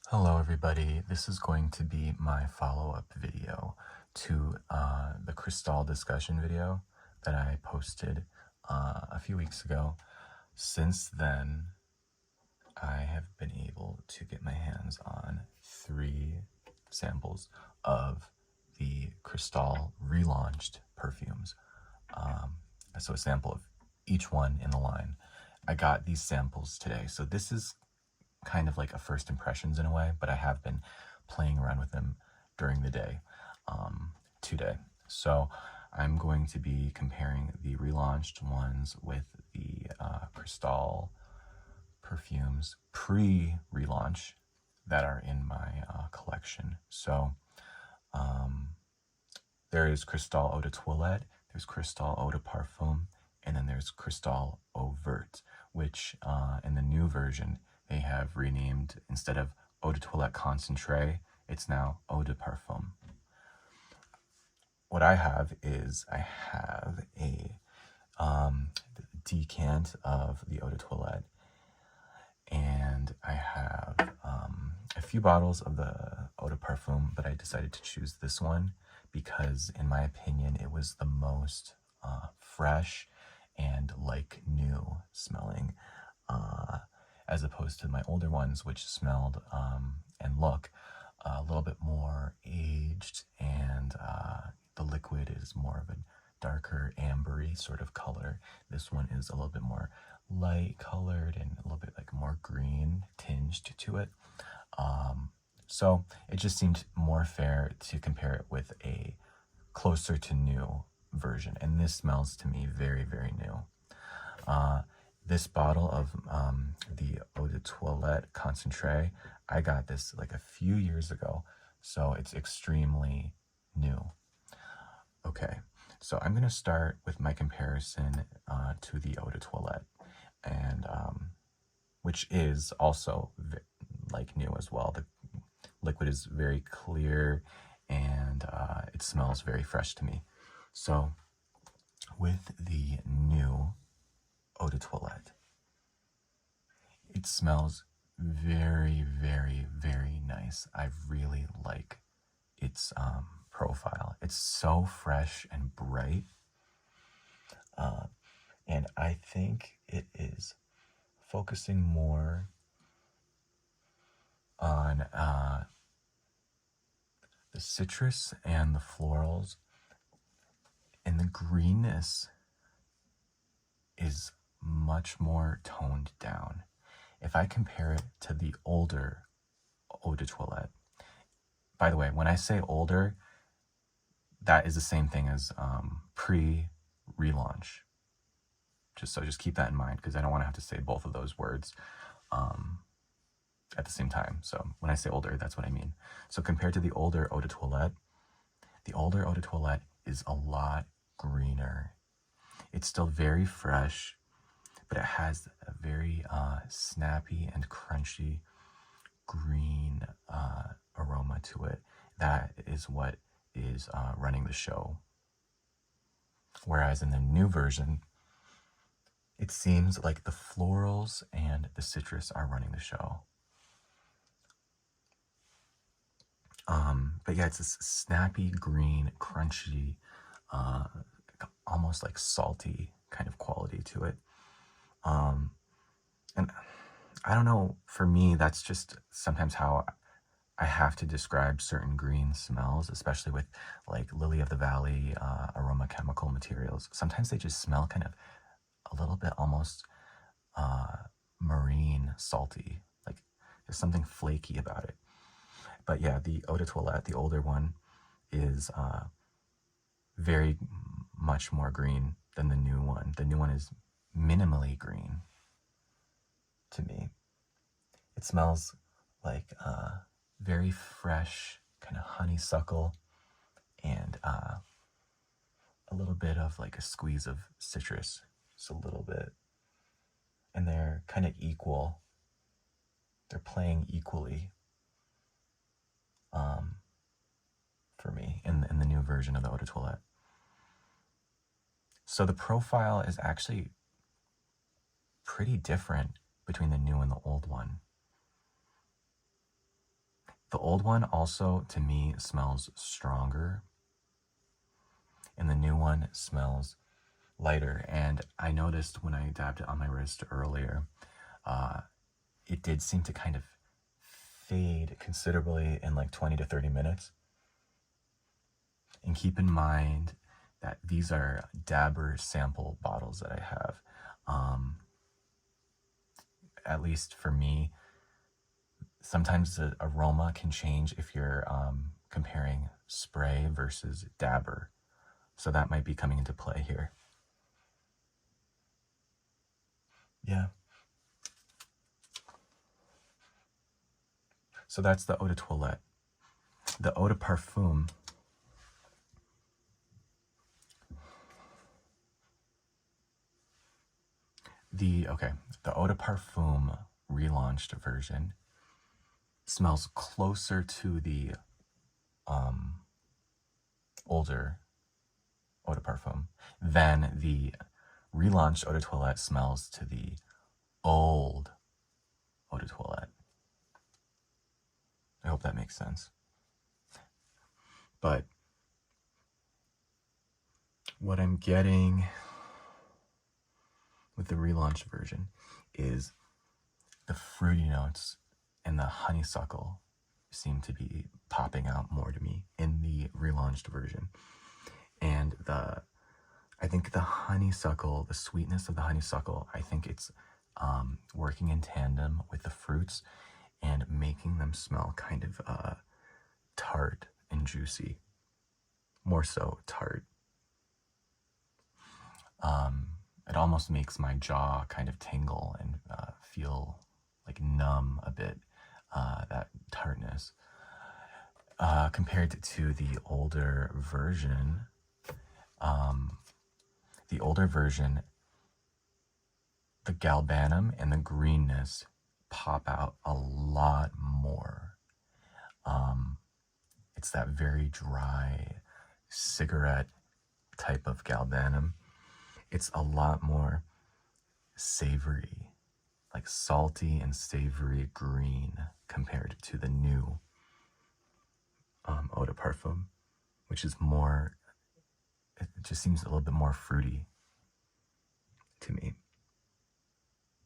Hello everybody, this is going to be my follow-up video to the Cristalle discussion video that I posted a few weeks ago. Since then, I have been able to get my hands on 3 samples of the Cristalle relaunched perfumes. So a sample of each one in the line. I got these samples today, so this is kind of like a first impressions in a way, but I have been playing around with them during the day today. So I'm going to be comparing the relaunched ones with the Cristalle perfumes pre-relaunch that are in my collection. So there is Cristalle Eau de Toilette, there's Cristalle Eau de Parfum, and then there's Cristalle Eau Verte, which in the new version they have renamed, instead of Eau de Toilette Concentré, it's now Eau de Parfum. What I have is I have a decant of the Eau de Toilette, and I have a few bottles of the Eau de Parfum, but I decided to choose this one because, in my opinion, it was the most fresh and like new smelling, as opposed to my older ones, which smelled and look a little bit more aged, and the liquid is more of a darker ambery sort of color. This one is a little bit more light colored and a little bit like more green tinged to it. So it just seemed more fair to compare it with a closer to new version, and this smells to me very, very new. This bottle of the Eau de Toilette Concentré, I got this like a few years ago, so it's extremely new. Okay, so I'm going to start with my comparison to the Eau de Toilette, and which is also like new as well. The liquid is very clear, and it smells very fresh to me. So with the new Eau de Toilette, it smells very, very, very nice. I really like its profile. It's so fresh and bright, and I think it is focusing more on the citrus and the florals, and the greenness is much more toned down. If I compare it to the older Eau de Toilette, by the way, when I say older, that is the same thing as pre-relaunch. Just keep that in mind, because I don't want to have to say both of those words at the same time. So when I say older, that's what I mean. So compared to the older Eau de Toilette, the older Eau de Toilette is a lot greener. It's still very fresh, but it has a very snappy and crunchy green aroma to it. That is what is running the show. Whereas in the new version, it seems like the florals and the citrus are running the show. But yeah, it's this snappy, green, crunchy, almost like salty kind of quality to it. And I don't know, for me, that's just sometimes how I have to describe certain green smells, especially with like lily of the valley aroma chemical materials. Sometimes they just smell kind of a little bit almost marine salty, like there's something flaky about it. But yeah, the Eau de Toilette, the older one, is very much more green than the new one. The new one is minimally green to me. It smells like very fresh, kind of honeysuckle, and a little bit of like a squeeze of citrus, just a little bit. And they're kind of equal. They're playing equally for me in the new version of the Eau de Toilette. So the profile is actually pretty different between the new and the old one. The old one also, to me, smells stronger, and the new one smells lighter. And I noticed when I dabbed it on my wrist earlier, it did seem to kind of fade considerably in like 20 to 30 minutes. And keep in mind that these are dabber sample bottles that I have. At least for me, sometimes the aroma can change if you're comparing spray versus dabber. So that might be coming into play here. Yeah. So that's the eau de toilette. The eau de parfum. The eau de parfum relaunched version smells closer to the older eau de parfum than the relaunched eau de toilette smells to the old eau de toilette. I hope that makes sense. But what I'm getting with the relaunch version is the fruity notes and the honeysuckle seem to be popping out more to me in the relaunched version. And I think the honeysuckle, the sweetness of the honeysuckle, I think it's working in tandem with the fruits and making them smell kind of tart and juicy. More so tart. It almost makes my jaw kind of tingle and feel like numb a bit, that tartness. Compared to the older version, the galbanum and the greenness pop out a lot more. It's that very dry cigarette type of galbanum. It's a lot more savory, like salty and savory green compared to the new eau de parfum, which is more, it just seems a little bit more fruity to me.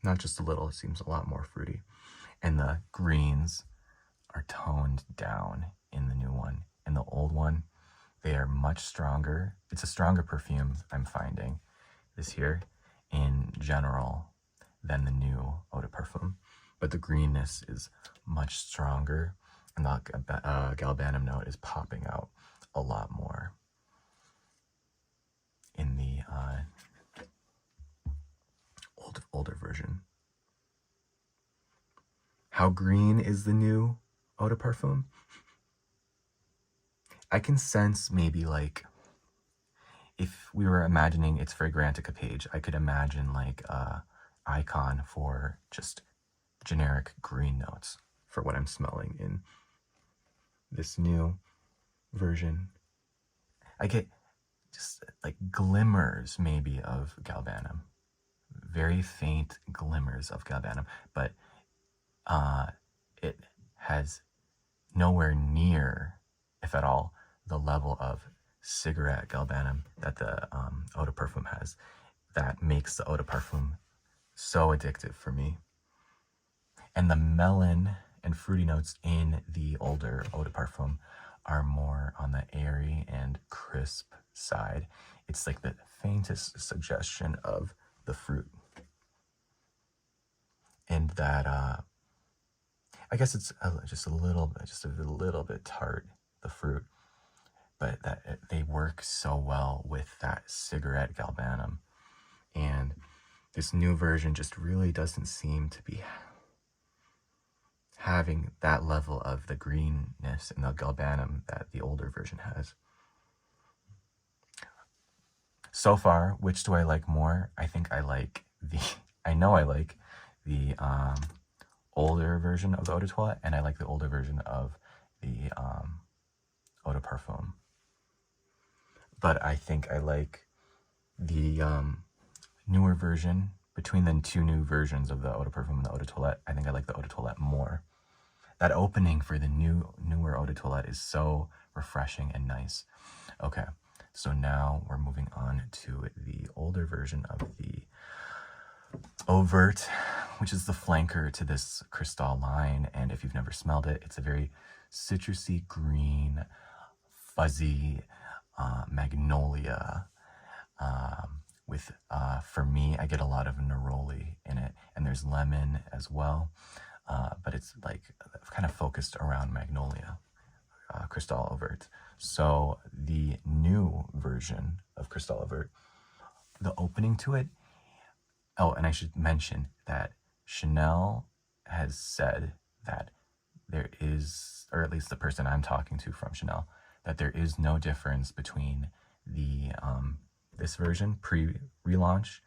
Not just a little, it seems a lot more fruity. And the greens are toned down in the new one. In the old one, they are much stronger. It's a stronger perfume, I'm finding this here in general than the new eau de parfum. But the greenness is much stronger, and the galbanum note is popping out a lot more in the older version. How green is the new eau de parfum? I can sense maybe like, if we were imagining its Fragrantica page, I could imagine like a icon for just generic green notes for what I'm smelling in this new version. I get just like glimmers maybe of galbanum, very faint glimmers of galbanum, but it has nowhere near, if at all, the level of cigarette galbanum that the eau de parfum has. That makes the eau de parfum so addictive for me. And the melon and fruity notes in the older eau de parfum are more on the airy and crisp side. It's like the faintest suggestion of the fruit. And that, I guess it's just a little bit tart, the fruit, but that they work so well with that cigarette galbanum. And this new version just really doesn't seem to be having that level of the greenness and the galbanum that the older version has. So far, which do I like more? I think I like the older version of the eau de toilette, and I like the older version of the eau de parfum. But I think I like the newer version. Between the two new versions of the eau de parfum and the eau de toilette, I think I like the eau de toilette more. that opening for the newer eau de toilette is so refreshing and nice. Okay, so now we're moving on to the older version of the Eau Verte, which is the flanker to this Cristalle line. And if you've never smelled it, it's a very citrusy green, fuzzy magnolia with, for me, I get a lot of neroli in it, and there's lemon as well, but it's like kind of focused around magnolia, Cristalle Eau Verte. So the new version of Cristalle Eau Verte, the opening to it, oh, and I should mention that Chanel has said that there is, or at least the person I'm talking to from Chanel, that there is no difference between the this version, pre-relaunch,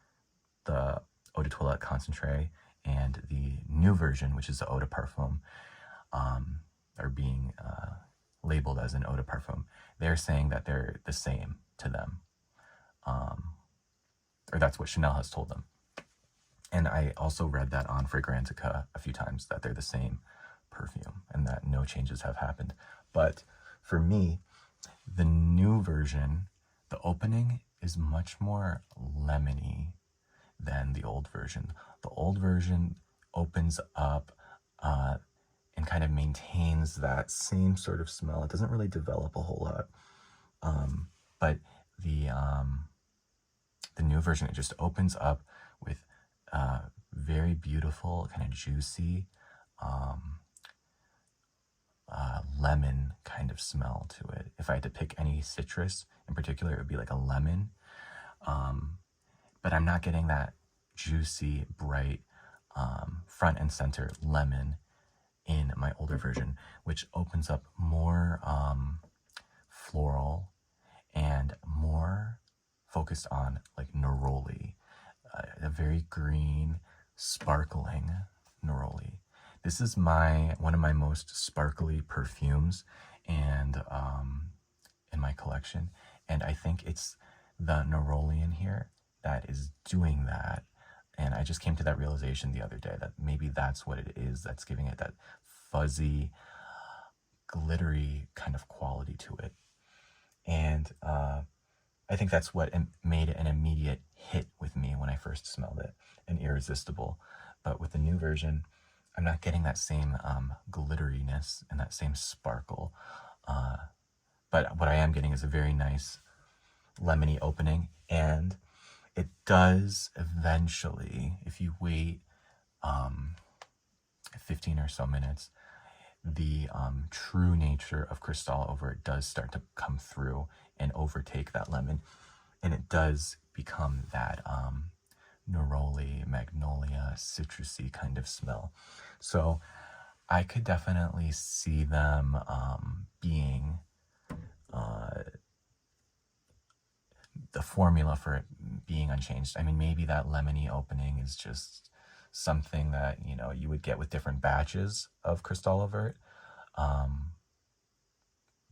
the Eau de Toilette Concentré, and the new version, which is the Eau de Parfum, are being labeled as an Eau de Parfum. They're saying that they're the same to them. Or that's what Chanel has told them. And I also read that on Fragrantica a few times, that they're the same perfume and that no changes have happened. But for me, the new version, the opening is much more lemony than the old version. The old version opens up and kind of maintains that same sort of smell. It doesn't really develop a whole lot. But the new version, it just opens up with very beautiful, kind of juicy lemon kind of smell to it. If I had to pick any citrus in particular, it would be like a lemon. But I'm not getting that juicy, bright, front and center lemon in my older version, which opens up more floral and more focused on like neroli, a very green, sparkling neroli. This is one of my most sparkly perfumes and in my collection, and I think it's the neroli in here that is doing that. And I just came to that realization the other day that maybe that's what it is that's giving it that fuzzy, glittery kind of quality to it. And I think that's what made it an immediate hit with me when I first smelled it, and irresistible. But with the new version, I'm not getting that same glitteriness and that same sparkle. But what I am getting is a very nice lemony opening, and it does eventually, if you wait 15 or so minutes, the true nature of Cristalle Eau Verte does start to come through and overtake that lemon, and it does become that neroli, magnolia, citrusy kind of smell. So I could definitely see them being the formula for it being unchanged. I mean, maybe that lemony opening is just something that, you know, you would get with different batches of Cristalle Eau Verte.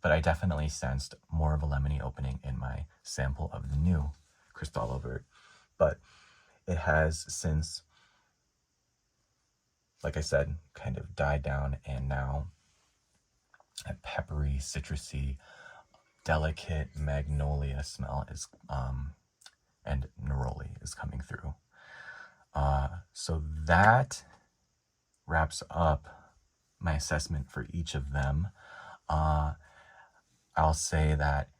But I definitely sensed more of a lemony opening in my sample of the new Cristalle Eau Verte. But it has since, like I said, kind of died down, and now a peppery, citrusy, delicate magnolia smell is and neroli is coming through. So that wraps up my assessment for each of them. I'll say that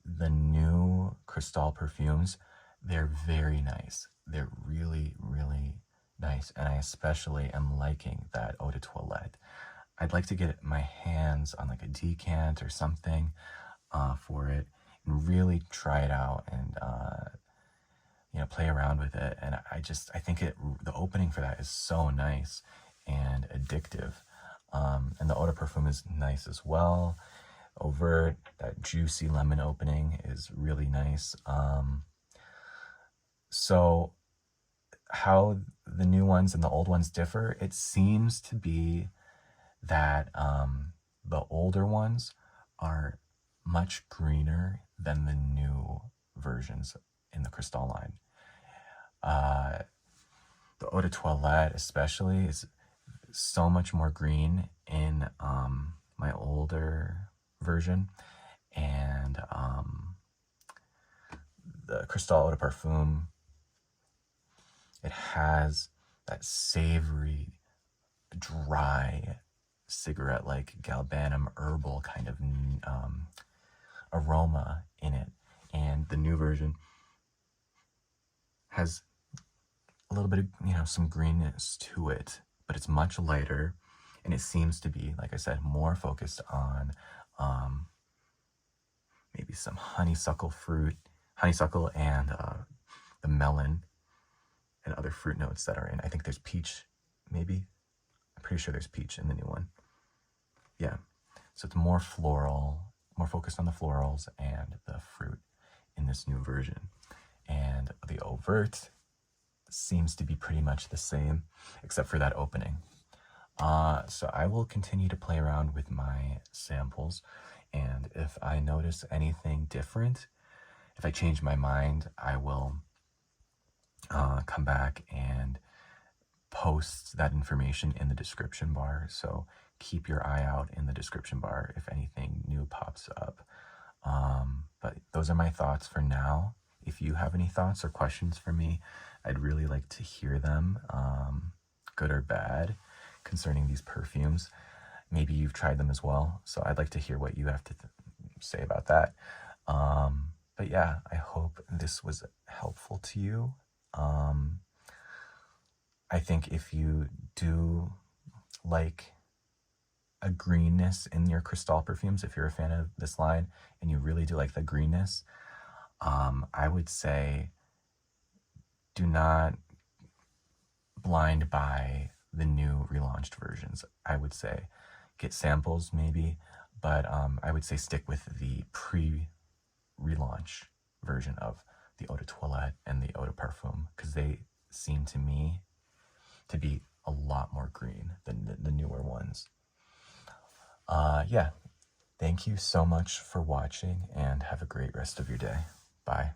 the new Cristalle perfumes, they're very nice. They're really, really nice, and I especially am liking that Eau de Toilette. I'd like to get my hands on like a decant or something for it and really try it out and you know, play around with it. And I think the opening for that is so nice and addictive. And the Eau de Parfum is nice as well. Eau Verte, that juicy lemon opening is really nice. So how the new ones and the old ones differ, it seems to be that the older ones are much greener than the new versions in the Cristalle line. The Eau de Toilette especially is so much more green in older version, and the Cristalle Eau Verte, it has that savory, dry, cigarette-like galbanum herbal kind of aroma in it. And the new version has a little bit of, some greenness to it, but it's much lighter, and it seems to be, like I said, more focused on maybe some honeysuckle and the melon and other fruit notes that are in. I think there's peach, maybe. I'm pretty sure there's peach in the new one. Yeah, so it's more floral, more focused on the florals and the fruit in this new version. And the Eau Verte seems to be pretty much the same, except for that opening. So I will continue to play around with my samples, and if I notice anything different, if I change my mind, I will come back and post that information in the description bar. So keep your eye out in the description bar if anything new pops up. But those are my thoughts for now. If you have any thoughts or questions for me, I'd really like to hear them, good or bad, concerning these perfumes. Maybe you've tried them as well, so I'd like to hear what you have to say about that. But yeah, I hope this was helpful to you. I think if you do like a greenness in your Cristalle perfumes, if you're a fan of this line and you really do like the greenness, I would say do not blind buy the new relaunched versions. I would say get samples maybe, but I would say stick with the pre-relaunch version of the Eau de Toilette and the Eau de Parfum, because they seem to me to be a lot more green than the newer ones. Yeah, thank you so much for watching, and have a great rest of your day. Bye.